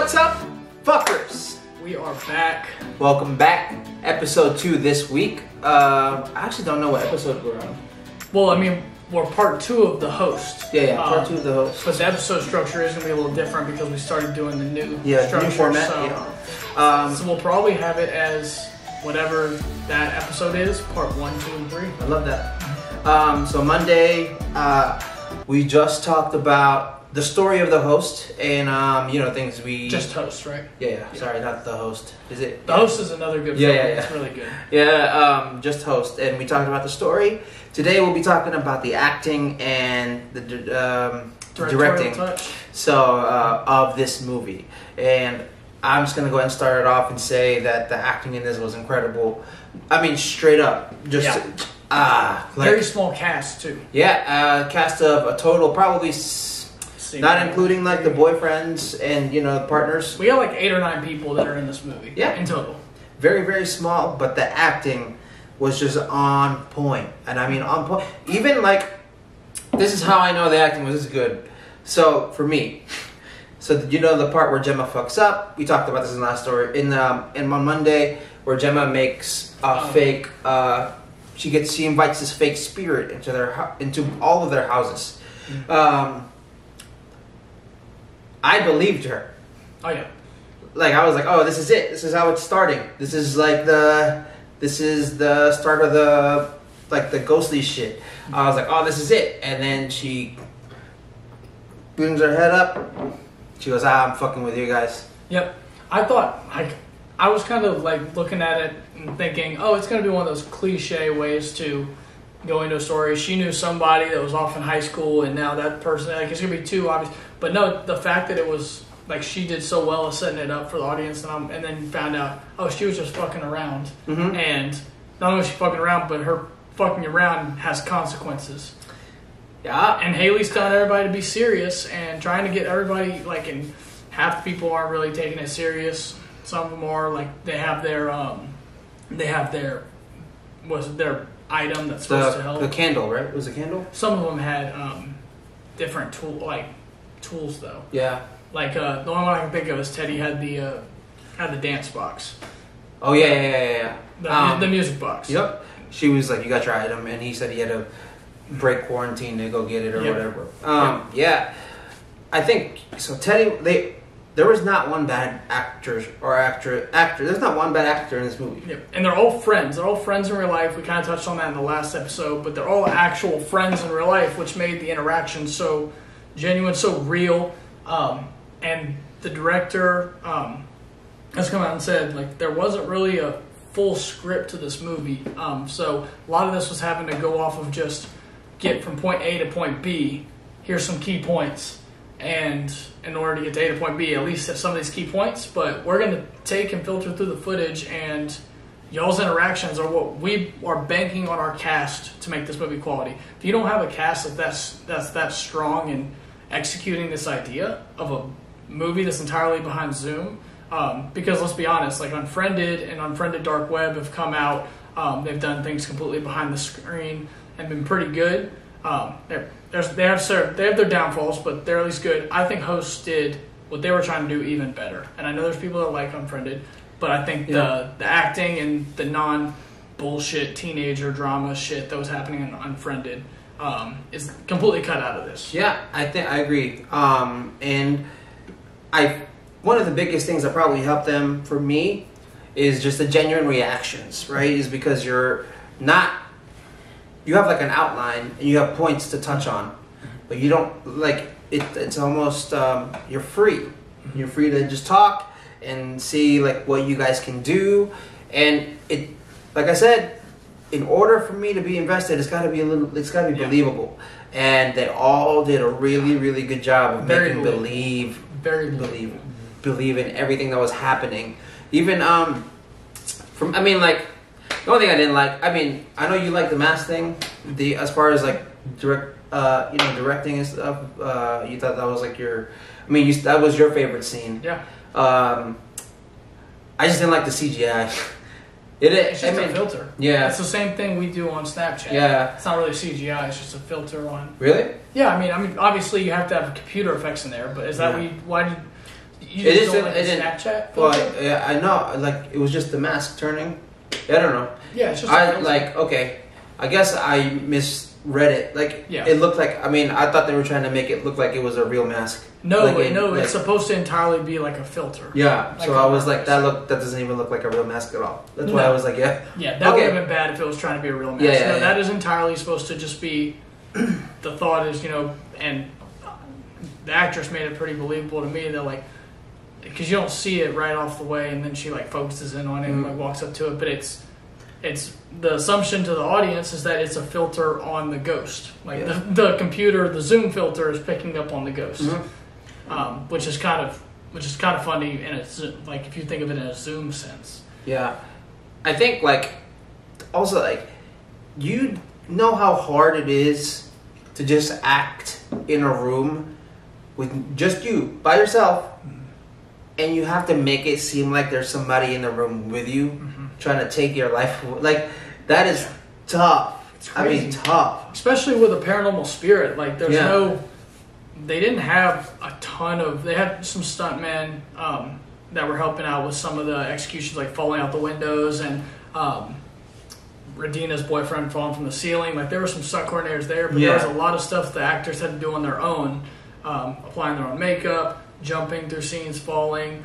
What's up, fuckers? We are back. Welcome back. Episode 2 this week. I actually don't know what episode we're on. Well, I mean, we're part 2 of the host. Yeah, part 2 of the host. But the episode structure is going to be a little different because we started doing the new structure. New format. So we'll probably have it as whatever that episode is, part 1, 2, and 3. I love that. So Monday, we just talked about the story of the host and, things we... Just host, right? Yeah. Sorry, not the host. Is it? The host is another good film. Yeah. It's really good. Yeah, just host. And we talked about the story. Today we'll be talking about the acting and the directing touch. Of this movie. And I'm just going to go ahead and start it off and say that the acting in this was incredible. I mean, straight up. Very small cast, too. Yeah, cast of a total probably... Not including like the boyfriends and the partners. We got like 8 or 9 people that are in this movie. Yeah, in total. Very, very small, but the acting was just on point. And I mean on point. Even like this is how I know the acting was good. So for me, the part where Gemma fucks up. We talked about this in the last story in on Monday where Gemma makes a fake. She invites this fake spirit into all of their houses. Mm-hmm. I believed her. Oh yeah. Like I was like, oh, this is it. This is how it's starting. This is the start of the ghostly shit. I was like, oh, this is it. And then she brings her head up. She goes, I'm fucking with you guys. Yep. I thought I was kind of like looking at it and thinking, oh, it's gonna be one of those cliche ways to go into a story. She knew somebody that was off in high school, and now that person, it's gonna be too obvious. But no, the fact that it was like she did so well at setting it up for the audience, and then found out, oh, she was just fucking around. Mm-hmm. And not only was she fucking around, but her fucking around has consequences. Yeah. And Haley's telling everybody to be serious and trying to get everybody, like, and half the people aren't really taking it serious. Some of them are, like, they have their item that's supposed to help. The candle, right? It was a candle? Some of them had different tools though. Yeah. Like the only one I can think of is Teddy had the dance box. Oh yeah. The music box. Yep. She was like, "You got your item," and he said he had to break quarantine to go get it or whatever. Yeah. I think so. Teddy, there was not one bad actor. There's not one bad actor in this movie. Yep. And they're all friends. They're all friends in real life. We kind of touched on that in the last episode, but they're all actual friends in real life, which made the interaction so genuine, so real. And the director has come out and said, like, there wasn't really a full script to this movie. So a lot of this was having to go off of just get from point A to point B. Here's some key points. And in order to get to A to point B, at least have some of these key points. But we're going to take and filter through the footage, and y'all's interactions are what we are banking on our cast to make this movie quality. If you don't have a cast that's that strong in executing this idea of a movie that's entirely behind Zoom, because let's be honest, like Unfriended and Unfriended Dark Web have come out. They've done things completely behind the screen and been pretty good. They have their downfalls, but they're at least good. I think Hosts did what they were trying to do even better. And I know there's people that like Unfriended, but I think the acting and the non-bullshit teenager drama shit that was happening in Unfriended is completely cut out of this. Yeah, I agree. And one of the biggest things that probably helped them for me is just the genuine reactions, right? Is because you have like an outline and you have points to touch on, but you don't like it. It's almost you're free. You're free to just talk and see like what you guys can do. And it, like I said, in order for me to be invested, it's got to be believable. And they all did a really, really good job of making believe in everything that was happening. Even the only thing I didn't like, I know you like the mask thing. As far as like directing and stuff, you thought that was like that was your favorite scene. Yeah. I just didn't like the CGI. It's just a filter. Yeah. It's the same thing we do on Snapchat. Yeah. It's not really CGI, it's just a filter on. Really? Yeah, I mean obviously you have to have computer effects in there, but is that why did You just don't like the Snapchat filter? Well, yeah, I know. Like, it was just the mask turning. I don't know. Yeah, it's just. Okay. I guess I misread it. Like, it looked like. I mean, I thought they were trying to make it look like it was a real mask. No, it's supposed to entirely be like a filter. Yeah. So I was like, that doesn't even look like a real mask at all. That's why I was like, yeah. Yeah, that would have been bad if it was trying to be a real mask. No, that is entirely supposed to just be. The thought is, and the actress made it pretty believable to me that like. Because you don't see it right off the way, and then she like focuses in on it and like walks up to it. But it's the assumption to the audience is that it's a filter on the ghost. Like the computer, the zoom filter is picking up on the ghost, which is kind of funny. And it's like if you think of it in a zoom sense. Yeah, I think like also like you know how hard it is to just act in a room with just you by yourself. And you have to make it seem like there's somebody in the room with you trying to take your life away. Like, that is tough. It's crazy. I mean, tough. Especially with a paranormal spirit. Like, there's they didn't have a ton of... They had some stuntmen that were helping out with some of the executions, like falling out the windows and Radina's boyfriend falling from the ceiling. Like, there were some stunt coordinators there, but there was a lot of stuff the actors had to do on their own, applying their own makeup, jumping through scenes, falling,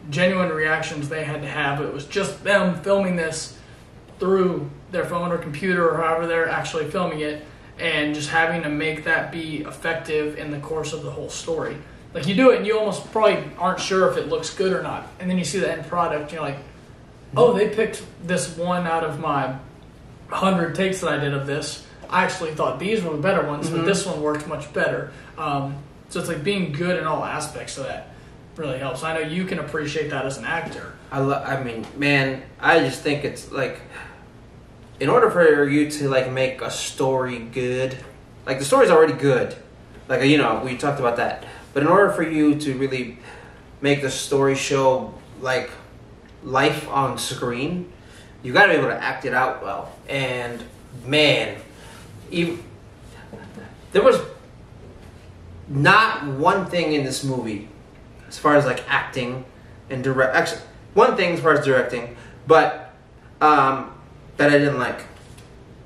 genuine reactions they had to have. It was just them filming this through their phone or computer or however they're actually filming it, and just having to make that be effective in the course of the whole story. Like, you do it and you almost probably aren't sure if it looks good or not, and then you see the end product and you're like, oh, they picked this one out of my 100 takes that I did of this. I actually thought these were the better ones, but this one worked much better. So it's like being good in all aspects of that really helps. I know you can appreciate that as an actor. I mean, man, I just think it's like, in order for you to like make a story good, like the story's already good. Like, we talked about that. But in order for you to really make the story show like life on screen, you got to be able to act it out well. And man, there was not one thing in this movie as far as like acting and actually one thing as far as directing, but that I didn't like.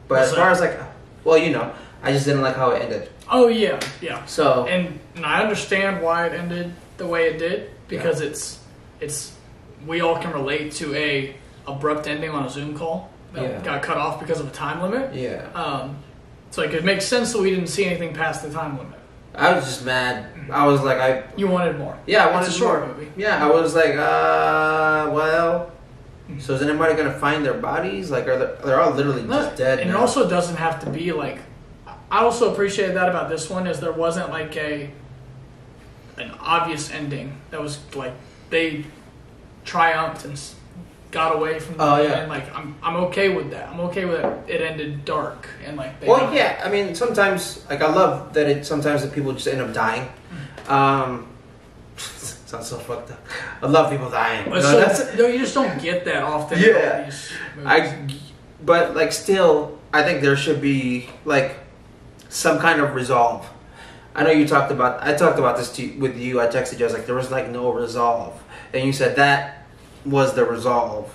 But as far as like, I just didn't like how it ended. Oh yeah. So and I understand why it ended the way it did, because it's we all can relate to a abrupt ending on a Zoom call that got cut off because of a time limit. Yeah. So like it makes sense that we didn't see anything past the time limit. I was just mad. I was like, You wanted more. Yeah, I wanted it's a more. short movie. Yeah, I was like, well. So is anybody gonna find their bodies? Like, they're all literally just dead? And now. it also doesn't have to be like. I also appreciated that about this one is there wasn't like an obvious ending that was like they triumphed and got away from the and like I'm okay with that. I'm okay with it ended dark and like I mean sometimes like I love that sometimes that people just end up dying. Sounds so fucked up. I love people dying. But you just don't get that often in all these movies. But like still I think there should be like some kind of resolve. I know I talked about this with you. I texted you. I was like, there was like no resolve, and you said that was the resolve.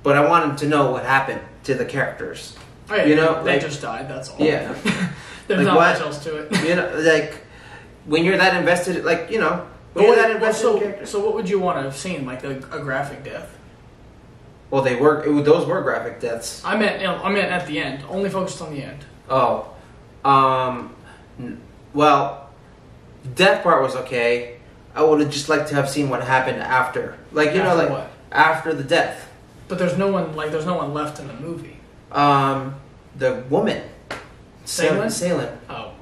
But I wanted to know what happened to the characters. Oh, yeah, they just died. That's all. Yeah, there's not much else to it. Like when you're that invested, like when you're that invested in characters. So what would you want to have seen? Like a graphic death? Well, those were graphic deaths. I meant at the end. Only focused on the end. Oh. Well, death part was okay. I would have just liked to have seen what happened after. Like, what? After the death. But there's no one left in the movie. The woman. Salem? Oh,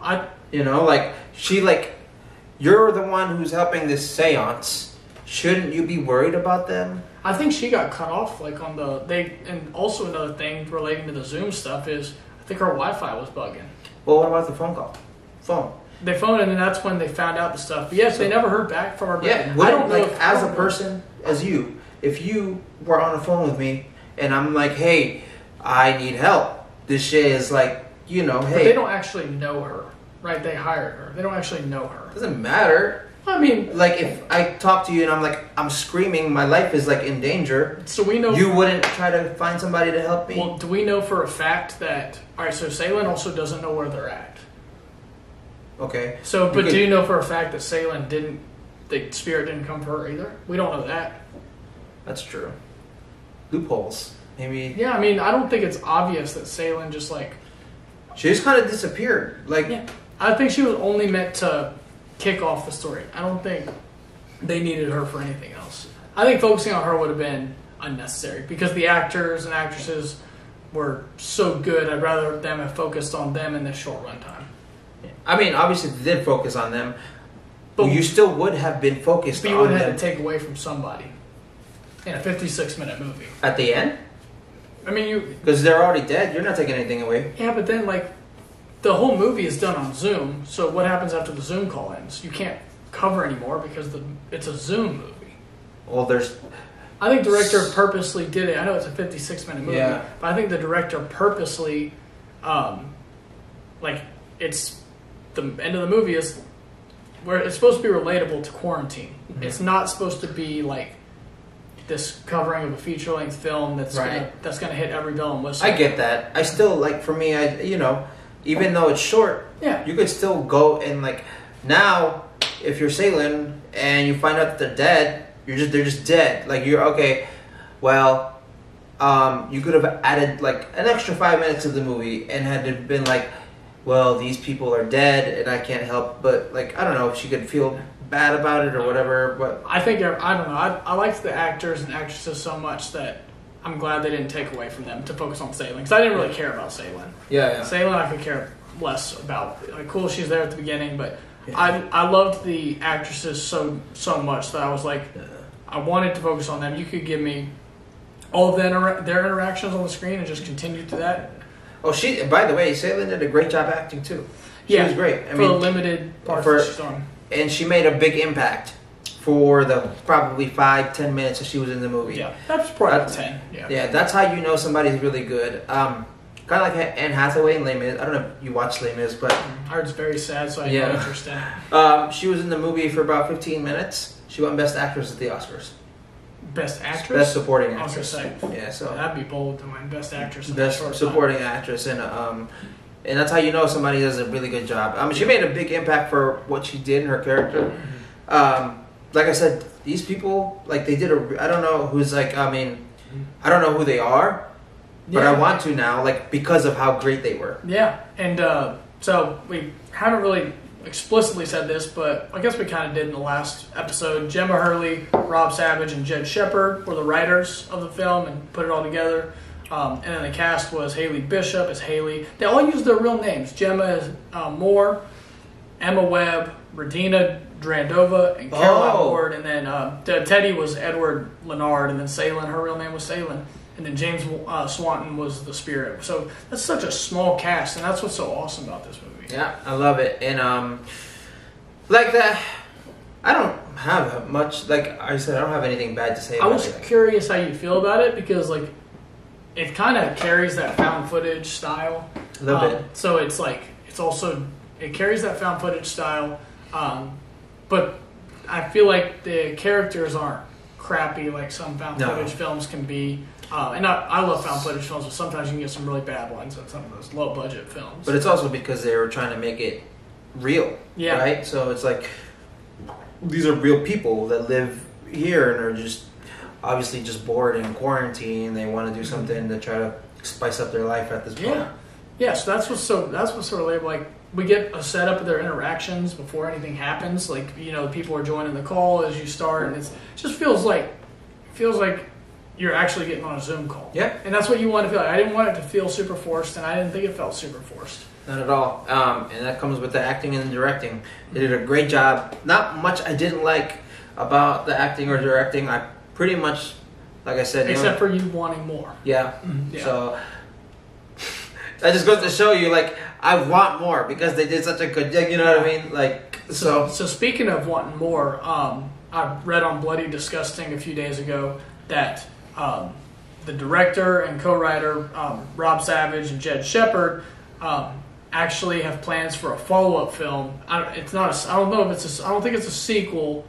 you're the one who's helping this seance. Shouldn't you be worried about them? I think she got cut off, like on and also another thing relating to the Zoom stuff is, I think her Wi-Fi was bugging. Well, what about the phone call? They phoned and then that's when they found out the stuff. But yes, they never heard back from her. Yeah, I don't know. As a person, as you, if you were on the phone with me and I'm like, hey, I need help. This shit is like, hey. But they don't actually know her, right? They hired her. They don't actually know her. Doesn't matter. I mean, like if I talk to you and I'm like I'm screaming, my life is like in danger. So we know you wouldn't try to find somebody to help me. Well, do we know for a fact that? All right, so Salen also doesn't know where they're at. Okay. So, but do you know for a fact that Salen didn't? The spirit didn't come for her either. We don't know that. That's true. Loopholes, maybe. Yeah, I mean, I don't think it's obvious that Salen just like. She just kind of disappeared. Like, yeah, I think she was only meant to kick off the story. I don't think they needed her for anything else. I think focusing on her would have been unnecessary because the actors and actresses were so good. I'd rather them have focused on them in this short runtime. I mean, obviously they did focus on them, but you still would have been focused on them. But you would have had to take away from somebody in a 56-minute movie. At the end? I mean, because they're already dead. You're not taking anything away. Yeah, but then like the whole movie is done on Zoom. So what happens after the Zoom call ends? You can't cover anymore because it's a Zoom movie. Well, I think the director purposely did it. I know it's a 56-minute movie, yeah. But I think the director purposely, it's the end of the movie is where it's supposed to be relatable to quarantine. Mm-hmm. It's not supposed to be like this covering of a feature-length film that's gonna hit every bell and whistle. I get that. I still like for me. Even though it's short, you could still go and like now. If you're Salen and you find out that they're dead, they're just dead. Like you're okay. Well, you could have added like an extra 5 minutes of the movie and had to been like, well, these people are dead and I can't help but like I don't know if she could feel bad about it or whatever. But I think I don't know. I liked the actors and actresses so much that I'm glad they didn't take away from them to focus on Salen because I didn't really care about Salen. Yeah. Salen I could care less about. Like, cool, she's there at the beginning, but I loved the actresses so much that I was like, I wanted to focus on them. You could give me all of their interactions on the screen and just continue to that. Oh, by the way, Salen did a great job acting too. She was great. I mean, the limited parts that she's on. And she made a big impact for the probably 5-10 minutes that she was in the movie. Yeah, that's probably 10. Yeah, that's how you know somebody's really good. Kind of like Anne Hathaway in Les Mis. I don't know if you watched Les Mis, but I heard it's very sad, so I have no interest in it. She was in the movie for about 15 minutes. She won Best Actress at the Oscars. Best Actress? Best Supporting Actress. I was gonna say, so that'd be bold to win Best Actress. Best Supporting Actress, and that's how you know somebody does a really good job. She made a big impact for what she did in her character. Like I said, these people, like they did I don't know who's like. I don't know who they are. But I want to now, like, because of how great they were. Yeah, and so we haven't really explicitly said this, but I guess we kind of did in the last episode. Gemma Hurley, Rob Savage, and Jed Shepard were the writers of the film and put it all together. And then the cast was Haley Bishop as Haley. They all used their real names. Gemma is Moore, Emma Webb, Radina Drandova, and Caroline Ward. And then Teddy was Edward Leonard, and then Salen, her real name was Salen. And then James Swanton was the spirit. So that's such a small cast, and that's what's so awesome about this movie. Yeah, I love it. And like that, I don't have much. Like I said, I don't have anything bad to say about it. I was curious how you feel about it because like it kind of carries that found footage style. A little bit. So it's like it carries that found footage style, but I feel like the characters aren't crappy like some found footage films can be. And I love found footage films, but sometimes you can get some really bad ones in some of those low budget films. But it's also because they were trying to make it real, right? So it's like these are real people that live here and are just obviously just bored in quarantine. They want to do something to try to spice up their life at this point. Yeah. So that's what's sort of like we get a setup of their interactions before anything happens. Like the people are joining the call as you start, and it just feels like you're actually getting on a Zoom call. Yeah. And that's what you want to feel like. I didn't want it to feel super forced, and I didn't think it felt super forced. Not at all. And that comes with the acting and the directing. They did a great job. Not much I didn't like about the acting or directing. I pretty much, like I said... Except for you wanting more. Yeah. Mm-hmm. So, that just goes to show you, like, I want more because they did such a good job. You know what I mean? Like, So speaking of wanting more, I read on Bloody Disgusting a few days ago that... the director and co-writer Rob Savage and Jed Shepard actually have plans for a follow-up film. I don't think it's a sequel.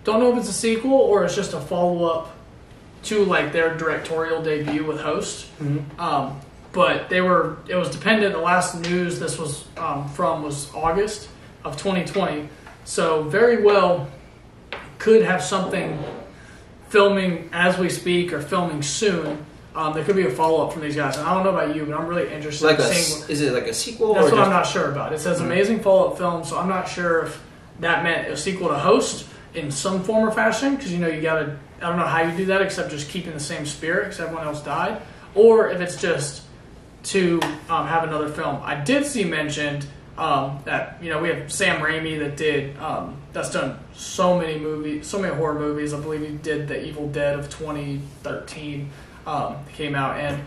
Don't know if it's a sequel or it's just a follow-up to like their directorial debut with Host. Mm-hmm. But it was dependent. The last news this was from was August of 2020. So very well could have something filming as we speak or filming soon. There could be a follow-up from these guys. And I don't know about you, but I'm really interested in seeing... Is it like a sequel? That's what I'm not sure about. It says amazing follow-up film, so I'm not sure if that meant a sequel to Host in some form or fashion, because, you gotta... I don't know how you do that except just keeping the same spirit because everyone else died. Or if it's just to have another film. I did see mentioned that, we have Sam Raimi that did... that's done so many movies, so many horror movies. I believe he did The Evil Dead of 2013. Came out, and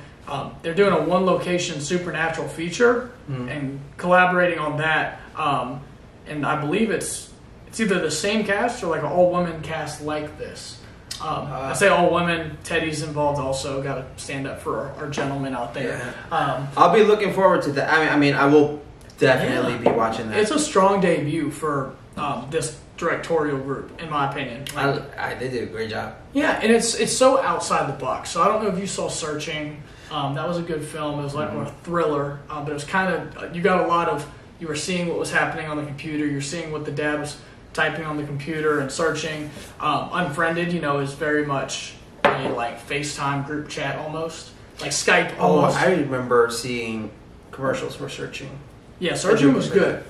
they're doing a one-location supernatural feature and collaborating on that. And I believe it's either the same cast or like an all-women cast like this. I say all women. Teddy's involved also. Got to stand up for our gentlemen out there. Yeah. I'll be looking forward to that. I mean, I will definitely be watching that. It's a strong debut for this directorial group, in my opinion. They did a great job. Yeah, and it's so outside the box. So I don't know if you saw Searching. That was a good film. It was like a thriller, but it was kind of you got a lot of you were seeing what was happening on the computer. You're seeing what the dad was typing on the computer and searching. Unfriended, is very much a like FaceTime group chat almost, like Skype almost. Oh, I remember seeing commercials for Searching. Yeah, Searching was good.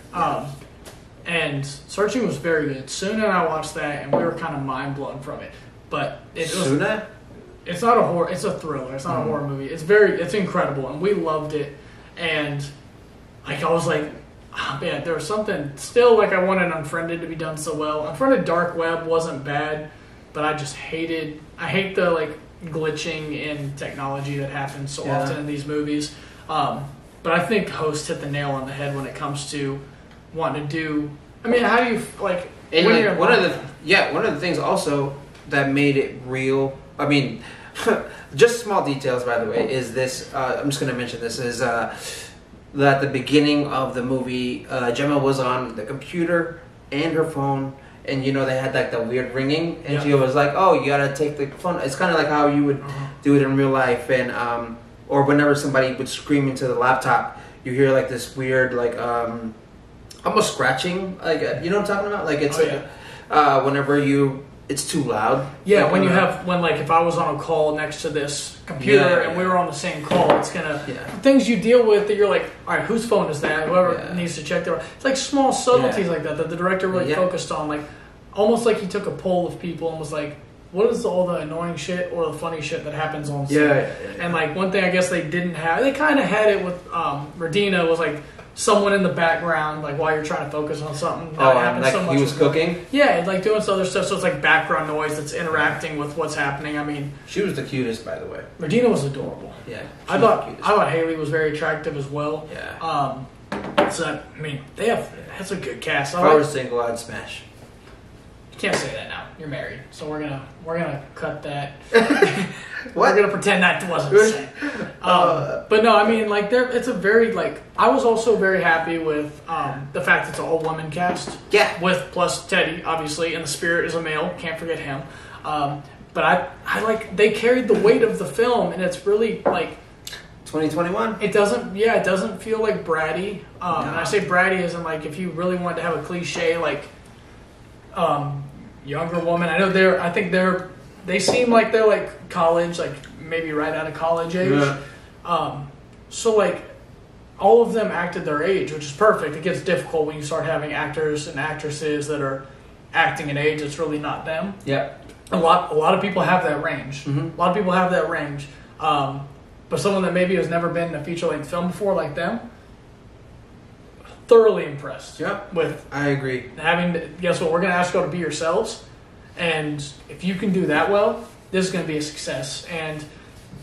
And Searching was very good. Suna and I watched that, and we were kind of mind blown from it. But Suna? It's not a horror. It's a thriller. It's not a horror movie. It's incredible, and we loved it. And like I was like, oh man, there was something still like I wanted Unfriended to be done so well. Unfriended Dark Web wasn't bad, but I hate the like glitching in technology that happens so often in these movies. But I think Host hit the nail on the head when it comes to wanting to do. I mean, how do you like? And like one of the things also that made it real. I mean, just small details, by the way, is this. I'm just going to mention this is that at the beginning of the movie, Gemma was on the computer and her phone, and they had like the weird ringing, and she was like, "Oh, you gotta take the phone." It's kind of like how you would do it in real life, and or whenever somebody would scream into the laptop, you hear like this weird like almost scratching, like you know what I'm talking about? Like it's whenever it's too loud. Yeah, like, when if I was on a call next to this computer and we were on the same call, it's gonna things you deal with that you're like, all right, whose phone is that? Whoever needs to check their. It's like small subtleties like that the director really focused on, like almost like he took a poll of people and was like, what is all the annoying shit or the funny shit that happens on set? And like one thing I guess they didn't have, they kind of had it with Radina was like someone in the background, like while you're trying to focus on something. That happens like so much. He was cooking? Yeah, like doing some other stuff, so it's like background noise that's interacting with what's happening. I mean, she was the cutest, by the way. Radina was adorable. Yeah, I thought Haley was very attractive as well. Yeah. So I mean, that's a good cast. If I were single, I'd smash. You can't say that now. You're married, so we're gonna cut that. What? We're gonna pretend that wasn't said. But no, I mean, like it's a very like. I was also very happy with the fact it's an all woman cast. Yeah. With plus Teddy, obviously, and the spirit is a male. Can't forget him. But I like they carried the weight of the film, and it's really like 2021. It doesn't feel like bratty. No. And I say bratty as in like if you really wanted to have a cliche like younger woman. I know I think they seem like they're like college, like maybe right out of college age. Yeah. So like all of them acted their age, which is perfect. It gets difficult when you start having actors and actresses that are acting an age that's really not them. Yeah. A lot of people have that range. Mm-hmm. A lot of people have that range. But someone that maybe has never been in a feature-length film before, like them, thoroughly impressed. Yep. With I agree. Guess what? We're going to ask you to be yourselves, and if you can do that well, this is going to be a success. And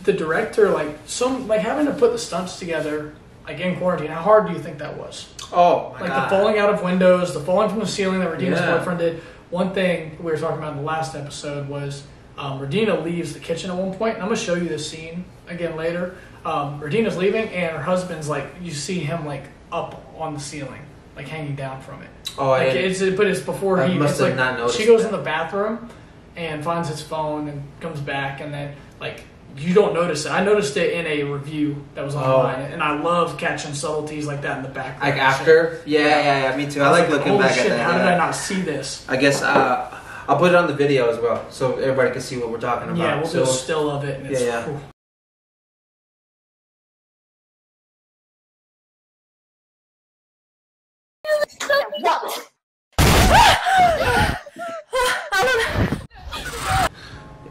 the director, having to put the stunts together, like in quarantine, how hard do you think that was? Oh my God. The falling out of windows, the falling from the ceiling that Radina's boyfriend did. One thing we were talking about in the last episode was Radina leaves the kitchen at one point, and I'm going to show you this scene again later. Radina's leaving, and her husband's like, you see him like up on the ceiling, like hanging down from it. Oh, like it's before I he. must it's have like not noticed. she goes that. in the bathroom and finds his phone and comes back, and then like you don't notice it. I noticed it in a review that was online, and I love catching subtleties like that in the background. Like after, yeah, me too. I like looking back shit, at that. How did I not see this? I guess I'll put it on the video as well, so everybody can see what we're talking about. Yeah, we'll do a still of it. And it's, yeah. Whew.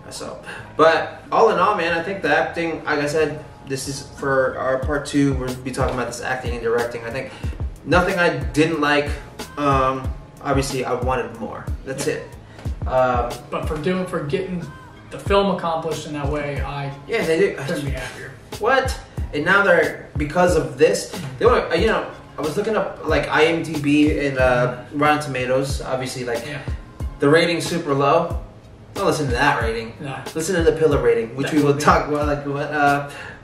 So, but all in all, man, I think the acting, like I said, this is for our part 2. We'll be talking about this acting and directing. I think nothing I didn't like. Obviously, I wanted more. That's it. But for getting the film accomplished in that way, yeah, they did. couldn't be happier. What? And now they're, because of this, they want, you know, I was looking up like IMDb and Rotten Tomatoes. Obviously, like the rating's super low. Don't listen to that rating. No. Listen to the pillar rating, which we will talk about. Like,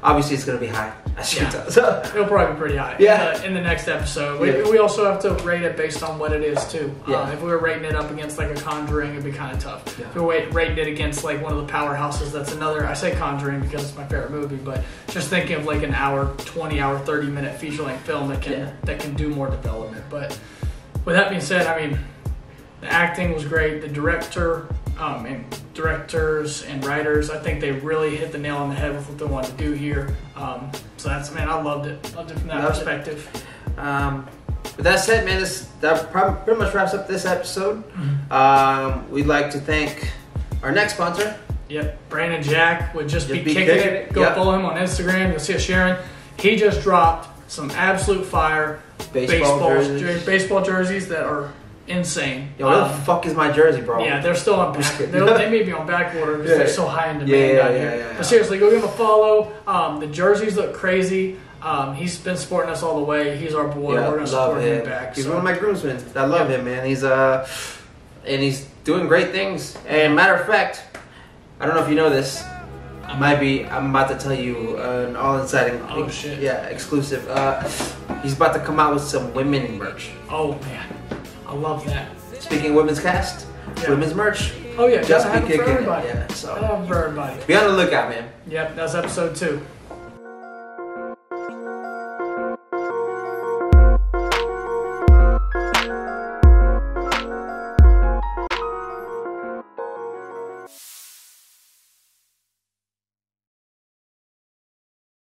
obviously, it's going to be high. So, it'll probably be pretty high. Yeah. In the next episode, we also have to rate it based on what it is too. Yeah. If we were rating it up against like a Conjuring, it'd be kind of tough. Yeah. If we were rating it against like one of the powerhouses, that's another. I say Conjuring because it's my favorite movie, but just thinking of like an hour, 20-hour, 30-minute feature-length film that can do more development. But with that being said, I mean, the acting was great. The and directors and writers, I think they really hit the nail on the head with what they wanted to do here. So that's, man, I loved it. Loved it from that perspective. With that said, man, that pretty much wraps up this episode. We'd like to thank our next sponsor. Yep, Brandon Jack would just be kicking it. Go follow him on Instagram. You'll see us sharing. He just dropped some absolute fire baseball jerseys that are insane. Yo, where the fuck is my jersey, bro? Yeah, they're still on back. They may be on back order because they're so high in demand out here. But seriously, go give him a follow. The jerseys look crazy. He's been supporting us all the way. He's our boy. We're gonna support him back. He's one of my groomsmen. I love him, man. He's and he's doing great things. And matter of fact, I don't know if you know this. I'm about to tell you an all-inside exclusive. He's about to come out with some women merch. Oh man, I love that. Speaking of women's cast, women's merch. Oh yeah, just have it for everybody. Yeah, so have it for everybody. Be on the lookout, man. Yep, that's episode 2.